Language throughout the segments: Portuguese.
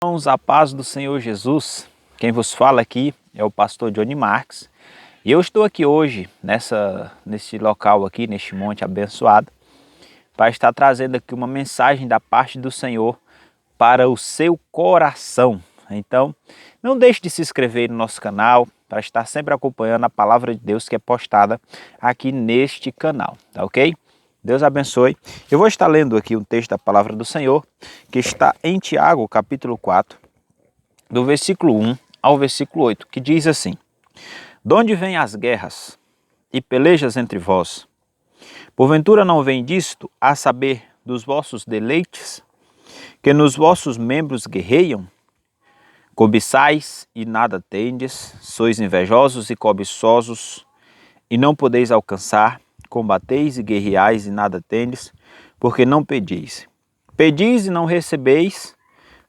Irmãos, a paz do Senhor Jesus. Quem vos fala aqui é o pastor Johnny Marques. E eu estou aqui hoje, nesse local aqui, neste monte abençoado, para estar trazendo aqui uma mensagem da parte do Senhor para o seu coração. Então, não deixe de se inscrever no nosso canal, para estar sempre acompanhando a palavra de Deus que é postada aqui neste canal, tá ok? Deus abençoe. Eu vou estar lendo aqui um texto da palavra do Senhor, que está em Tiago, capítulo 4, do versículo 1 ao versículo 8, que diz assim: "Donde vêm as guerras e pelejas entre vós? Porventura não vem disto, a saber, dos vossos deleites, que nos vossos membros guerreiam? Cobiçais e nada tendes, sois invejosos e cobiçosos, e não podeis alcançar, combateis e guerreais e nada tendes, porque não pedis. Pedis e não recebeis,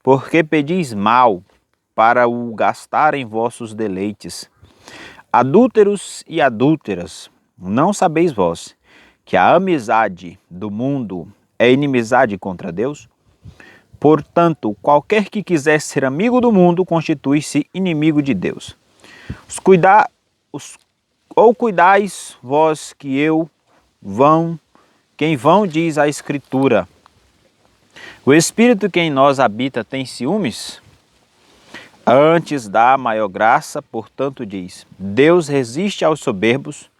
porque pedis mal, para o gastar em vossos deleites. Adúlteros e adúlteras, não sabeis vós, que a amizade do mundo é inimizade contra Deus? Portanto, qualquer que quiser ser amigo do mundo, constitui-se inimigo de Deus. Ou cuidais vós que quem vão diz a Escritura: o Espírito que em nós habita tem ciúmes? Antes dá maior graça, portanto diz: Deus resiste aos soberbos,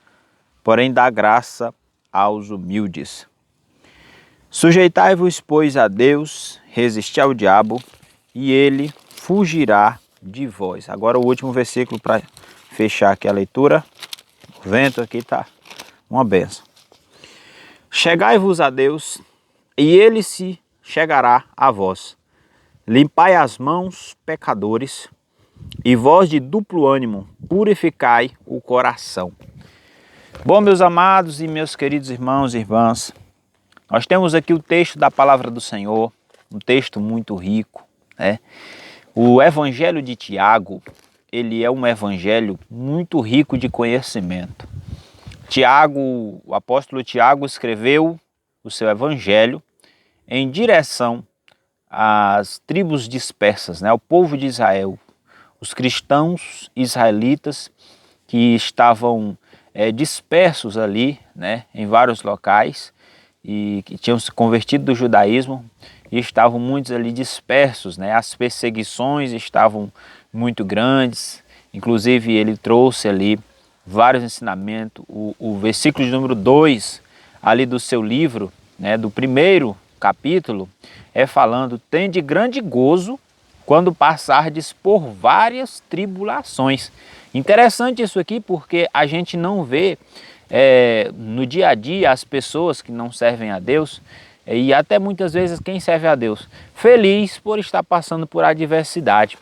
porém dá graça aos humildes. Sujeitai-vos, pois, a Deus, resisti ao diabo, e ele fugirá de vós. Agora o último versículo para fechar aqui a leitura. O vento aqui está uma benção. Chegai-vos a Deus, e ele se chegará a vós. Limpai as mãos, pecadores, e vós de duplo ânimo, purificai o coração." Bom, meus amados e meus queridos irmãos e irmãs, nós temos aqui o texto da palavra do Senhor, um texto muito rico, né? O Evangelho de Tiago, ele é um evangelho muito rico de conhecimento. O apóstolo Tiago escreveu o seu evangelho em direção às tribos dispersas, né? Ao povo de Israel, os cristãos israelitas que estavam dispersos ali, né? Em vários locais, e que tinham se convertido do judaísmo e estavam muitos ali dispersos, né? As perseguições estavam muito grandes. Inclusive ele trouxe ali vários ensinamentos. O versículo de número 2 ali do seu livro, né, do primeiro capítulo, é falando: "Tende grande gozo quando passardes por várias tribulações." Interessante isso aqui, porque a gente não vê no dia a dia as pessoas que não servem a Deus, e até muitas vezes quem serve a Deus, feliz por estar passando por adversidade.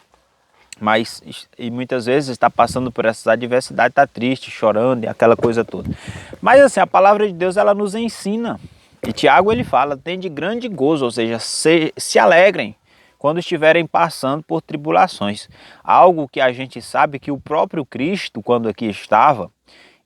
Mas e muitas vezes está passando por essa adversidade, está triste, chorando e aquela coisa toda. Mas assim, a palavra de Deus, ela nos ensina. E Tiago, ele fala: tem de grande gozo, ou seja, se alegrem quando estiverem passando por tribulações. Algo que a gente sabe que o próprio Cristo, quando aqui estava,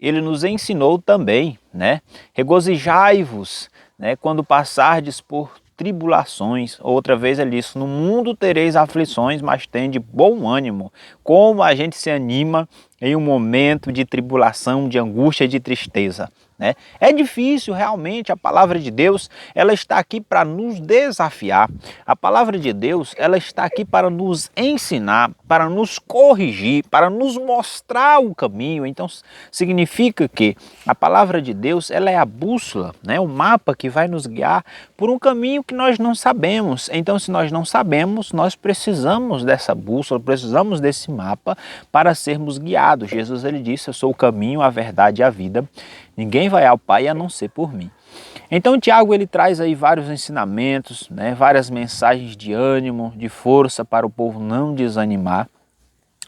ele nos ensinou também, né? Regozijai-vos, né, quando passardes por tribulações. Outra vez ele disse: no mundo tereis aflições, mas tende bom ânimo. Como a gente se anima em um momento de tribulação, de angústia, de tristeza, né? É difícil realmente. A palavra de Deus, ela está aqui para nos desafiar. A palavra de Deus, ela está aqui para nos ensinar, para nos corrigir, para nos mostrar o caminho. Então significa que a palavra de Deus, ela é a bússola, né? O mapa que vai nos guiar por um caminho que nós não sabemos. Então, se nós não sabemos, nós precisamos dessa bússola, precisamos desse mapa para sermos guiados. Jesus, ele disse: eu sou o caminho, a verdade e a vida. Ninguém vai ao Pai a não ser por mim. Então Tiago, ele traz aí vários ensinamentos, né? Várias mensagens de ânimo, de força para o povo não desanimar.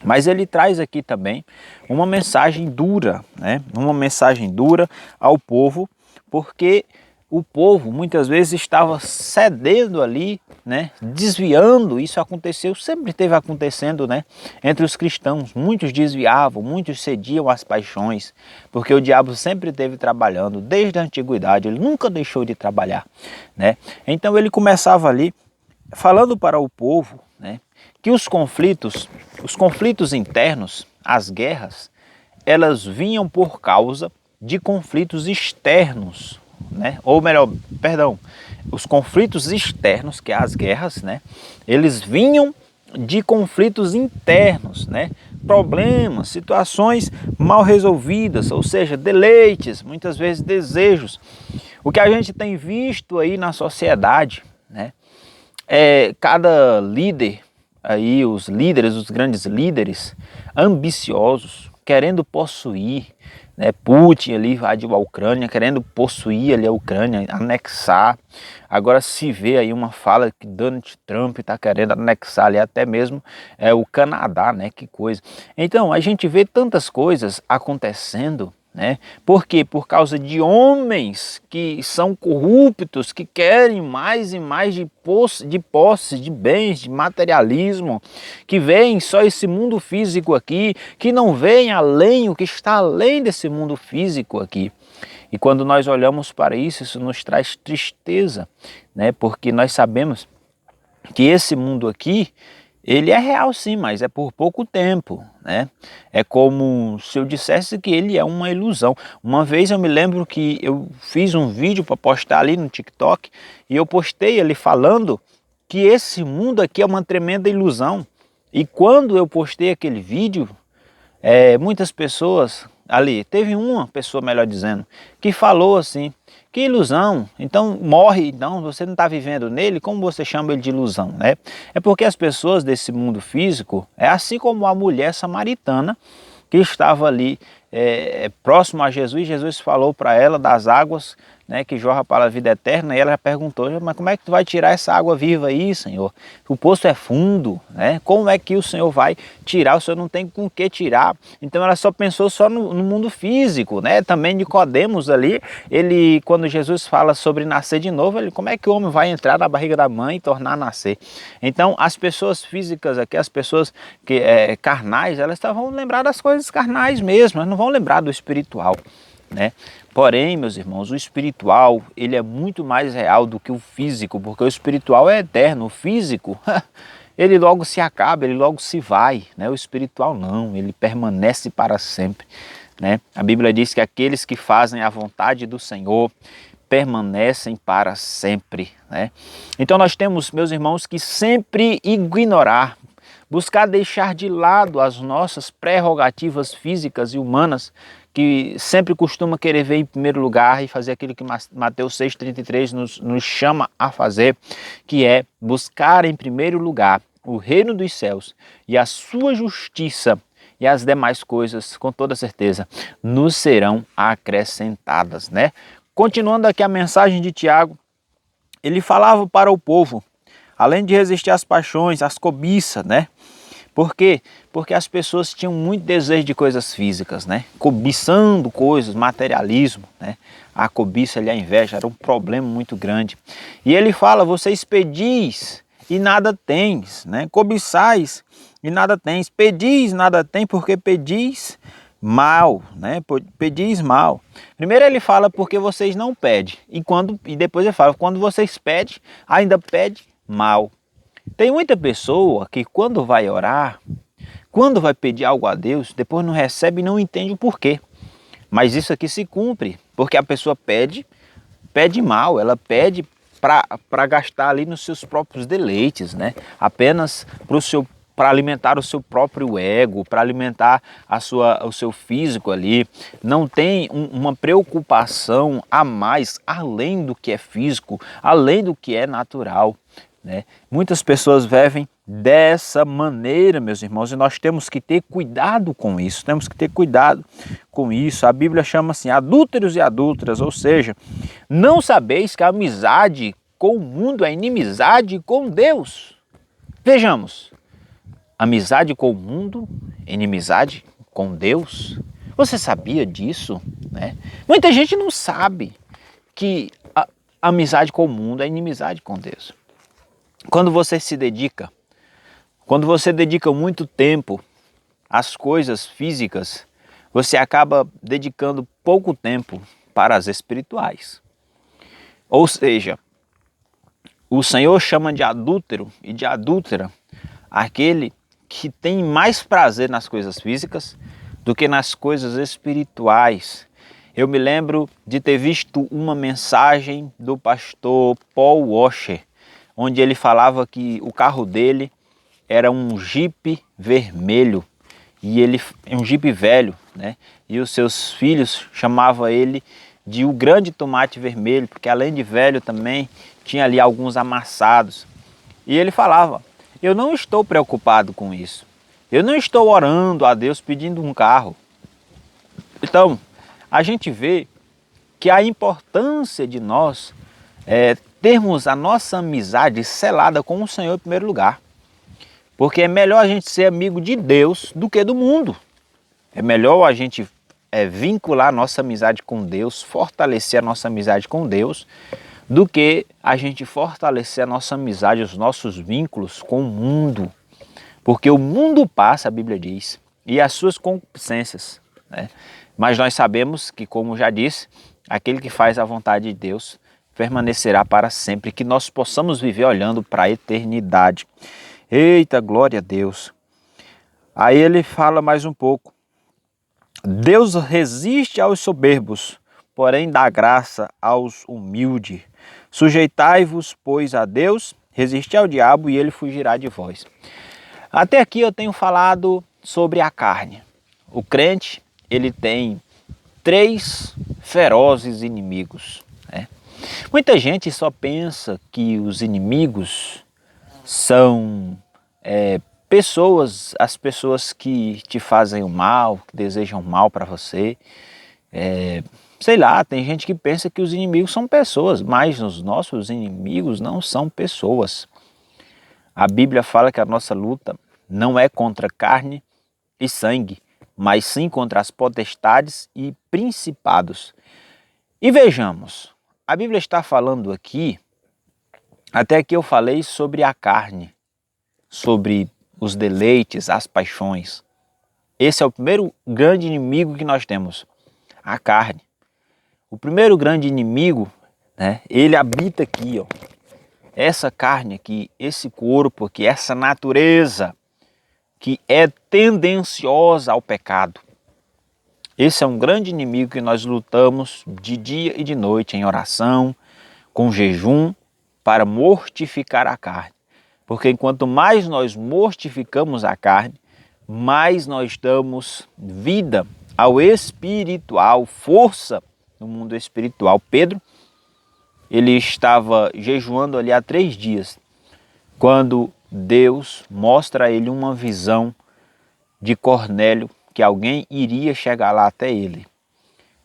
Mas ele traz aqui também uma mensagem dura, né? Uma mensagem dura ao povo, porque o povo muitas vezes estava cedendo ali, né? Desviando. Isso aconteceu, sempre esteve acontecendo, né? Entre os cristãos, muitos desviavam, muitos cediam às paixões, porque o diabo sempre esteve trabalhando, desde a antiguidade, ele nunca deixou de trabalhar, né? Então ele começava ali falando para o povo, né, que os conflitos internos, as guerras, elas vinham por causa de conflitos externos, né? Ou melhor, perdão, os conflitos externos, que é as guerras, né? Eles vinham de conflitos internos, né? Problemas, situações mal resolvidas, ou seja, deleites, muitas vezes desejos. O que a gente tem visto aí na sociedade, né? Cada líder aí, os grandes líderes ambiciosos, querendo possuir, né? Putin ali invadiu a Ucrânia, querendo possuir ali a Ucrânia, anexar. Agora se vê aí uma fala que Donald Trump está querendo anexar ali até mesmo o Canadá, né? Que coisa. Então a gente vê tantas coisas acontecendo, né? Por quê? Por causa de homens que são corruptos, que querem mais e mais de posse, de bens, de materialismo, que veem só esse mundo físico aqui, que não veem além, o que está além desse mundo físico aqui. E quando nós olhamos para isso, isso nos traz tristeza, né? Porque nós sabemos que esse mundo aqui, ele é real sim, mas é por pouco tempo, né? É como se eu dissesse que ele é uma ilusão. Uma vez eu me lembro que eu fiz um vídeo para postar ali no TikTok e eu postei ali falando que esse mundo aqui é uma tremenda ilusão. E quando eu postei aquele vídeo, muitas pessoas ali, teve uma pessoa, melhor dizendo, que falou assim: que ilusão, então morre, então você não está vivendo nele, como você chama ele de ilusão, né? É porque as pessoas desse mundo físico, é assim como a mulher samaritana que estava ali próximo a Jesus, Jesus falou para ela das águas, né, que jorra para a vida eterna, e ela perguntou: mas como é que tu vai tirar essa água viva aí, Senhor? O poço é fundo, né? Como é que o Senhor vai tirar? O Senhor não tem com que tirar. Então ela só pensou só no mundo físico, né? Também Nicodemos ali, ele, quando Jesus fala sobre nascer de novo, ele, como é que o homem vai entrar na barriga da mãe e tornar a nascer? Então as pessoas físicas aqui, as pessoas que carnais, elas vão lembrar das coisas carnais mesmo, elas não vão lembrar do espiritual, né? Porém, meus irmãos, o espiritual, ele é muito mais real do que o físico, porque o espiritual é eterno, o físico, ele logo se acaba, ele logo se vai, né? O espiritual não, ele permanece para sempre, né? A Bíblia diz que aqueles que fazem a vontade do Senhor permanecem para sempre, né? Então nós temos, meus irmãos, que sempre ignorar, buscar deixar de lado as nossas prerrogativas físicas e humanas, que sempre costuma querer ver em primeiro lugar e fazer aquilo que Mateus 6,33 nos chama a fazer, que é buscar em primeiro lugar o reino dos céus e a sua justiça, e as demais coisas, com toda certeza, nos serão acrescentadas, né? Continuando aqui a mensagem de Tiago, ele falava para o povo, além de resistir às paixões, às cobiças, né? Por quê? Porque as pessoas tinham muito desejo de coisas físicas, né? Cobiçando coisas, materialismo, né? A cobiça e a inveja era um problema muito grande. E ele fala: vocês pedis e nada tens, né? Cobiçais e nada tens. Pedis e nada tem, porque pedis mal, né? Pedis mal. Primeiro ele fala porque vocês não pedem. E depois ele fala: quando vocês pedem, ainda pede mal. Tem muita pessoa que quando vai orar, quando vai pedir algo a Deus, depois não recebe e não entende o porquê. Mas isso aqui se cumpre, porque a pessoa pede mal, ela pede para gastar ali nos seus próprios deleites, né? Apenas para alimentar o seu próprio ego, para alimentar o seu físico ali. Não tem uma preocupação a mais, além do que é físico, além do que é natural, né? Muitas pessoas vivem dessa maneira, meus irmãos, e nós temos que ter cuidado com isso, temos que ter cuidado com isso. A Bíblia chama assim, adúlteros e adúlteras, ou seja, não sabeis que a amizade com o mundo é inimizade com Deus. Vejamos, amizade com o mundo, inimizade com Deus. Você sabia disso, né? Muita gente não sabe que a amizade com o mundo é inimizade com Deus. Quando você dedica muito tempo às coisas físicas, você acaba dedicando pouco tempo para as espirituais. Ou seja, o Senhor chama de adúltero e de adúltera aquele que tem mais prazer nas coisas físicas do que nas coisas espirituais. Eu me lembro de ter visto uma mensagem do pastor Paul Washer, onde ele falava que o carro dele era um Jeep vermelho, e ele é um Jeep velho, né? E os seus filhos chamavam ele de o grande tomate vermelho, porque além de velho também tinha ali alguns amassados. E ele falava: eu não estou preocupado com isso. Eu não estou orando a Deus pedindo um carro. Então, a gente vê que a importância de nós termos a nossa amizade selada com o Senhor em primeiro lugar. Porque é melhor a gente ser amigo de Deus do que do mundo. É melhor a gente vincular a nossa amizade com Deus, fortalecer a nossa amizade com Deus, do que a gente fortalecer a nossa amizade, os nossos vínculos com o mundo. Porque o mundo passa, a Bíblia diz, e as suas concupiscências, né? Mas nós sabemos que, como já disse, aquele que faz a vontade de Deus permanecerá para sempre, que nós possamos viver olhando para a eternidade. Eita, glória a Deus! Aí ele fala mais um pouco. Deus resiste aos soberbos, porém dá graça aos humildes. Sujeitai-vos, pois, a Deus, resisti ao diabo e ele fugirá de vós. Até aqui eu tenho falado sobre a carne. O crente, ele tem 3 ferozes inimigos, né? Muita gente só pensa que os inimigos são as pessoas que te fazem o mal, que desejam mal para você. Sei lá, tem gente que pensa que os inimigos são pessoas, mas os nossos inimigos não são pessoas. A Bíblia fala que a nossa luta não é contra carne e sangue, mas sim contra as potestades e principados. E vejamos, a Bíblia está falando aqui, até que eu falei sobre a carne, sobre os deleites, as paixões. Esse é o primeiro grande inimigo que nós temos, a carne. O primeiro grande inimigo, né, ele habita aqui, ó. Essa carne aqui, esse corpo aqui, essa natureza que é tendenciosa ao pecado. Esse é um grande inimigo que nós lutamos de dia e de noite em oração, com jejum, para mortificar a carne. Porque enquanto mais nós mortificamos a carne, mais nós damos vida ao espiritual, força no mundo espiritual. Pedro, ele estava jejuando ali há 3 dias, quando Deus mostra a ele uma visão de Cornélio, que alguém iria chegar lá até ele.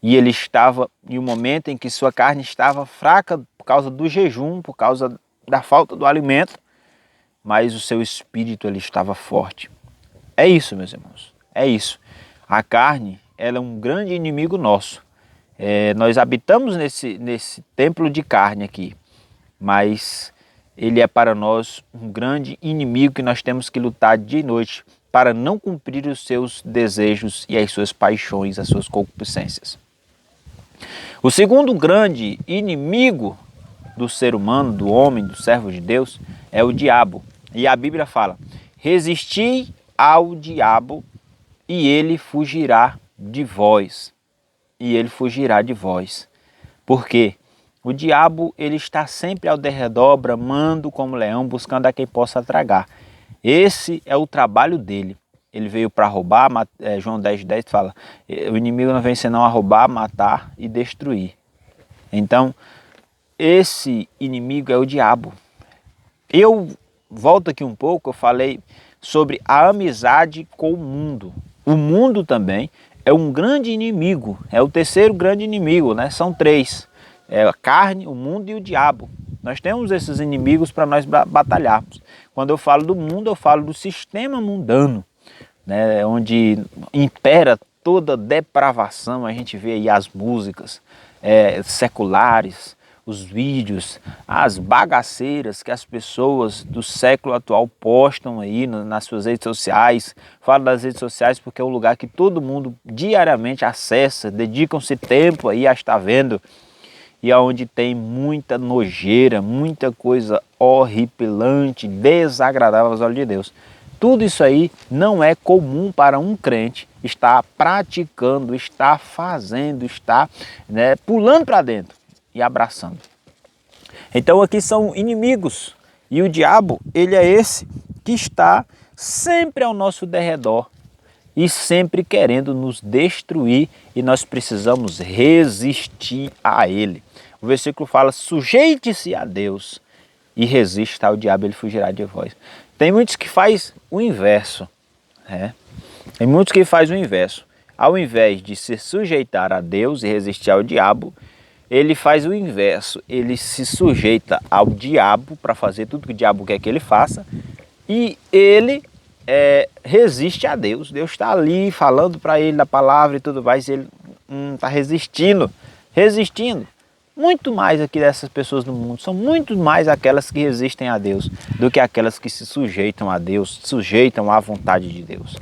E ele estava em um momento em que sua carne estava fraca por causa do jejum, por causa da falta do alimento, mas o seu espírito ele estava forte. É isso, meus irmãos, é isso. A carne, ela é um grande inimigo nosso. Nós habitamos nesse templo de carne aqui, mas ele é para nós um grande inimigo que nós temos que lutar dia e noite para não cumprir os seus desejos e as suas paixões, as suas concupiscências. O segundo grande inimigo do ser humano, do homem, do servo de Deus, é o diabo. E a Bíblia fala: resisti ao diabo e ele fugirá de vós. E ele fugirá de vós. Por quê? O diabo, ele está sempre ao derredor, bramando como leão, buscando a quem possa tragar. Esse é o trabalho dele. Ele veio para roubar, João 10:10 fala, o inimigo não vem senão a roubar, matar e destruir. Então, esse inimigo é o diabo. Eu volto aqui um pouco, eu falei sobre a amizade com o mundo. O mundo também é um grande inimigo, é o terceiro grande inimigo, né? São 3, a carne, o mundo e o diabo. Nós temos esses inimigos para nós batalharmos. Quando eu falo do mundo, eu falo do sistema mundano, né? Onde impera toda depravação. A gente vê aí as músicas seculares, os vídeos, as bagaceiras que as pessoas do século atual postam aí nas suas redes sociais. Falo das redes sociais porque é o lugar que todo mundo diariamente acessa, dedicam-se tempo aí a estar vendo, e onde tem muita nojeira, muita coisa horripilante, desagradável aos olhos de Deus. tudo isso aí não é comum para um crente estar praticando, estar fazendo, estar, né, pulando para dentro e abraçando. Então aqui são inimigos e o diabo, ele é esse que está sempre ao nosso derredor e sempre querendo nos destruir, e nós precisamos resistir a ele. O versículo fala: sujeite-se a Deus e resista ao diabo, ele fugirá de vós. Tem muitos que faz o inverso, né? Tem muitos que faz o inverso. Ao invés de se sujeitar a Deus e resistir ao diabo, ele faz o inverso. Ele se sujeita ao diabo para fazer tudo que o diabo quer que ele faça, e ele resiste a Deus. Deus está ali falando para ele da palavra e tudo mais, e ele está resistindo. Muito mais aqui dessas pessoas no mundo, são muito mais aquelas que resistem a Deus do que aquelas que se sujeitam a Deus, sujeitam à vontade de Deus.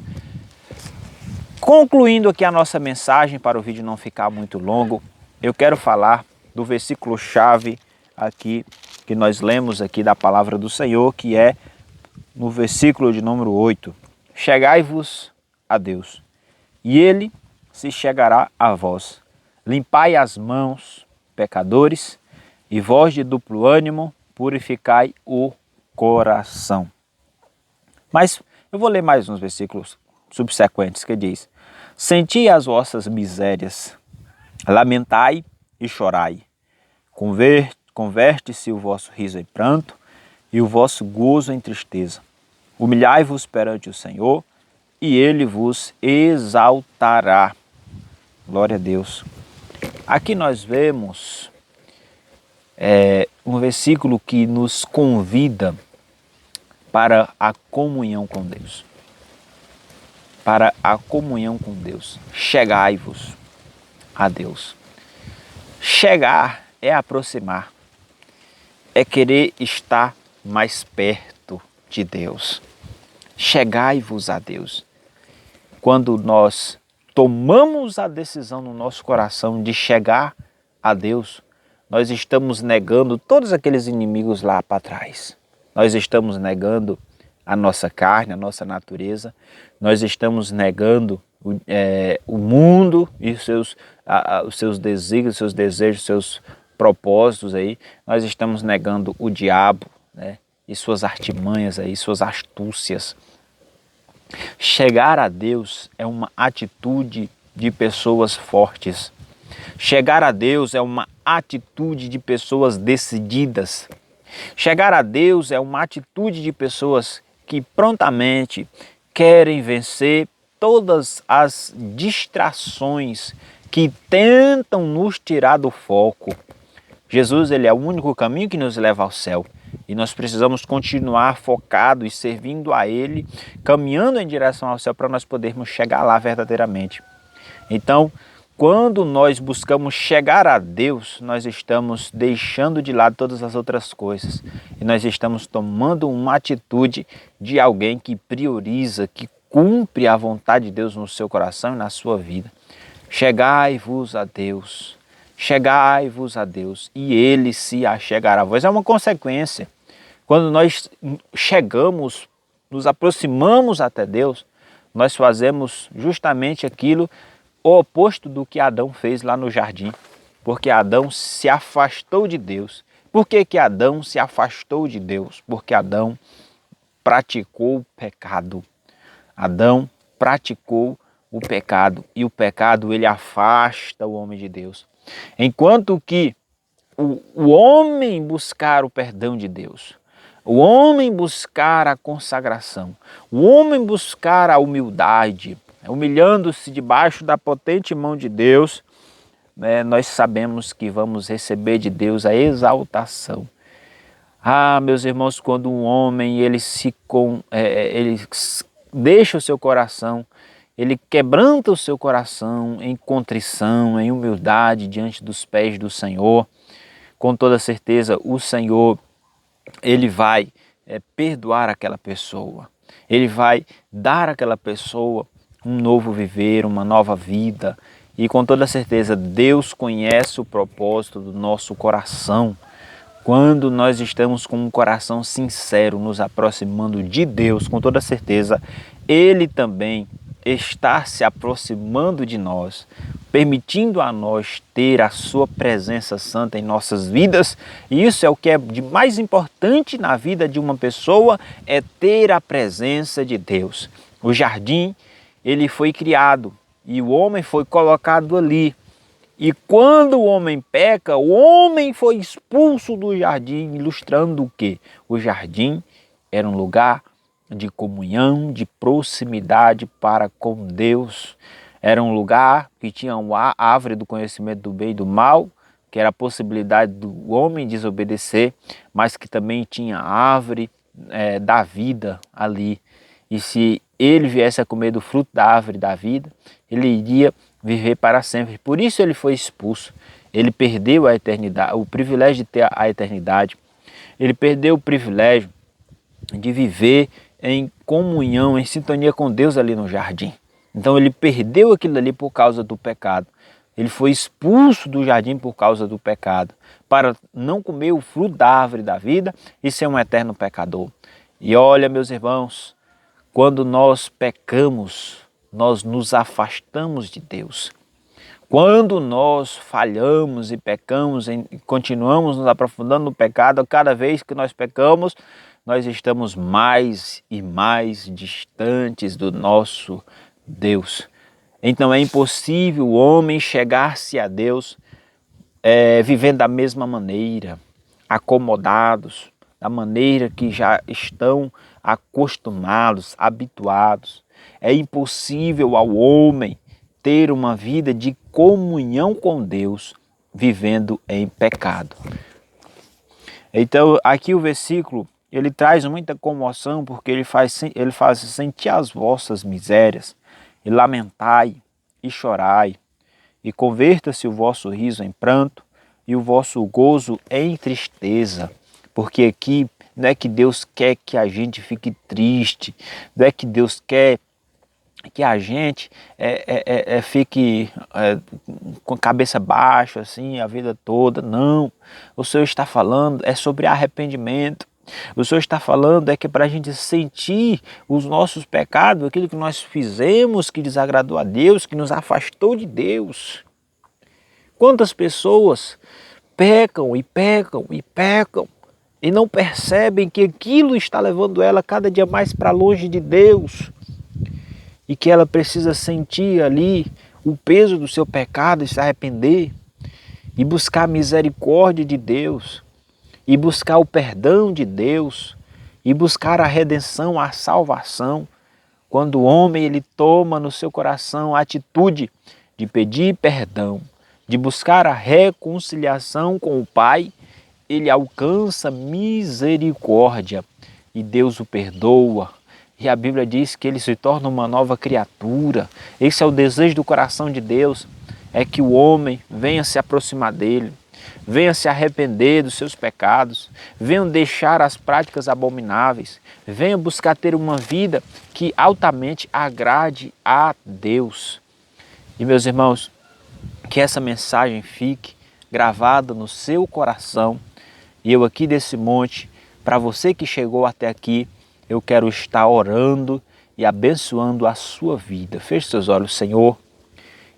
Concluindo aqui a nossa mensagem, para o vídeo não ficar muito longo, eu quero falar do versículo-chave aqui, que nós lemos aqui da palavra do Senhor, que é no versículo de número 8. Chegai-vos a Deus, e Ele se chegará a vós. Limpai as mãos, pecadores, e vós de duplo ânimo, purificai o coração. Mas eu vou ler mais uns versículos subsequentes que diz: senti as vossas misérias, lamentai e chorai. Converte-se o vosso riso em pranto e o vosso gozo em tristeza. Humilhai-vos perante o Senhor e Ele vos exaltará. Glória a Deus. Aqui nós vemos um versículo que nos convida para a comunhão com Deus. Para a comunhão com Deus. Chegai-vos a Deus. Chegar é aproximar, é querer estar mais perto de Deus. Chegai-vos a Deus. Quando nós tomamos a decisão no nosso coração de chegar a Deus, nós estamos negando todos aqueles inimigos lá para trás. Nós estamos negando a nossa carne, a nossa natureza. Nós estamos negando o mundo e os seus desígnios, os seus desejos, os seus propósitos aí. Nós estamos negando o diabo, né, e suas artimanhas aí, suas astúcias. Chegar a Deus é uma atitude de pessoas fortes. Chegar a Deus é uma atitude de pessoas decididas. Chegar a Deus é uma atitude de pessoas que prontamente querem vencer todas as distrações que tentam nos tirar do foco. Jesus, ele é o único caminho que nos leva ao céu. E nós precisamos continuar focados e servindo a Ele, caminhando em direção ao céu para nós podermos chegar lá verdadeiramente. Então, quando nós buscamos chegar a Deus, nós estamos deixando de lado todas as outras coisas. E nós estamos tomando uma atitude de alguém que prioriza, que cumpre a vontade de Deus no seu coração e na sua vida. Chegai-vos a Deus. Chegai-vos a Deus e Ele se achegará a vós. É uma consequência. Quando nós chegamos, nos aproximamos até Deus, nós fazemos justamente aquilo o oposto do que Adão fez lá no jardim. Porque Adão se afastou de Deus. Por que Adão se afastou de Deus? Porque Adão praticou o pecado. Adão praticou o pecado. E o pecado, ele afasta o homem de Deus. Enquanto que o homem buscar o perdão de Deus, o homem buscar a consagração, o homem buscar a humildade, humilhando-se debaixo da potente mão de Deus, nós sabemos que vamos receber de Deus a exaltação. Ah, meus irmãos, quando um homem ele deixa o seu coração, ele quebranta o seu coração em contrição, em humildade diante dos pés do Senhor. Com toda certeza o Senhor, Ele vai perdoar aquela pessoa. Ele vai dar àquela pessoa um novo viver, uma nova vida. E com toda certeza Deus conhece o propósito do nosso coração. Quando nós estamos com um coração sincero, nos aproximando de Deus, com toda certeza, Ele também está se aproximando de nós, permitindo a nós ter a sua presença santa em nossas vidas. E isso é o que é de mais importante na vida de uma pessoa, é ter a presença de Deus. O jardim, ele foi criado e o homem foi colocado ali. E quando o homem peca, o homem foi expulso do jardim, ilustrando o quê? O jardim era um lugar de comunhão, de proximidade para com Deus. Era um lugar que tinha uma árvore do conhecimento do bem e do mal, que era a possibilidade do homem desobedecer, mas que também tinha a árvore da vida ali. E se ele viesse a comer do fruto da árvore da vida, ele iria viver para sempre. Por isso ele foi expulso. Ele perdeu a eternidade, o privilégio de ter a eternidade. Ele perdeu o privilégio de viver em comunhão, em sintonia com Deus ali no jardim. Então ele perdeu aquilo ali por causa do pecado. Ele foi expulso do jardim por causa do pecado, para não comer o fruto da árvore da vida e ser um eterno pecador. E olha, meus irmãos, quando nós pecamos, nós nos afastamos de Deus. Quando nós falhamos e pecamos e continuamos nos aprofundando no pecado, cada vez que nós pecamos, nós estamos mais e mais distantes do nosso Deus. Então é impossível o homem chegar-se a Deus vivendo da mesma maneira, acomodados, da maneira que já estão acostumados, habituados. É impossível ao homem ter uma vida de comunhão com Deus vivendo em pecado. Então aqui o versículo ele traz muita comoção, porque ele faz sentir as vossas misérias, e lamentai, e chorai, e converta-se o vosso riso em pranto, e o vosso gozo em tristeza. Porque aqui não é que Deus quer que a gente fique triste, não é que Deus quer que a gente fique com a cabeça baixa assim a vida toda. Não, o Senhor está falando sobre arrependimento. O Senhor está falando que é para a gente sentir os nossos pecados, aquilo que nós fizemos que desagradou a Deus, que nos afastou de Deus. Quantas pessoas pecam e pecam e pecam e não percebem que aquilo está levando ela cada dia mais para longe de Deus e que ela precisa sentir ali o peso do seu pecado e se arrepender e buscar a misericórdia de Deus, e buscar o perdão de Deus, e buscar a redenção, a salvação. Quando o homem ele toma no seu coração a atitude de pedir perdão, de buscar a reconciliação com o Pai, ele alcança misericórdia e Deus o perdoa. E a Bíblia diz que ele se torna uma nova criatura. Esse é o desejo do coração de Deus, é que o homem venha se aproximar dele, venha se arrepender dos seus pecados, venha deixar as práticas abomináveis, venha buscar ter uma vida que altamente agrade a Deus. E meus irmãos, que essa mensagem fique gravada no seu coração. E eu aqui desse monte, para você que chegou até aqui, eu quero estar orando e abençoando a sua vida. Feche seus olhos, Senhor.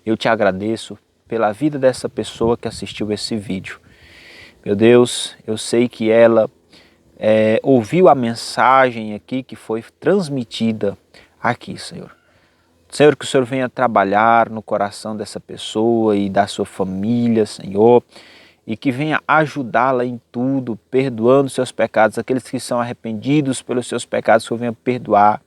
Eu te agradeço pela vida dessa pessoa que assistiu esse vídeo. Meu Deus, eu sei que ela ouviu a mensagem aqui que foi transmitida aqui, Senhor. Senhor, que o Senhor venha trabalhar no coração dessa pessoa e da sua família, Senhor, e que venha ajudá-la em tudo, perdoando seus pecados, aqueles que são arrependidos pelos seus pecados, que eu venha perdoar.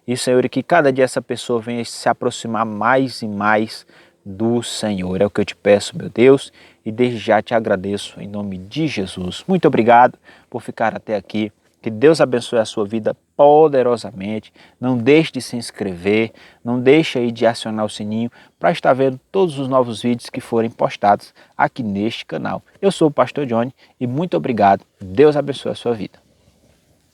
E, Senhor, que cada dia essa pessoa venha se aproximar mais e mais do Senhor. É o que eu te peço, meu Deus, e desde já te agradeço em nome de Jesus. Muito obrigado por ficar até aqui. Que Deus abençoe a sua vida poderosamente. Não deixe de se inscrever, não deixe aí de acionar o sininho para estar vendo todos os novos vídeos que forem postados aqui neste canal. Eu sou o Pastor Johnny e muito obrigado. Deus abençoe a sua vida.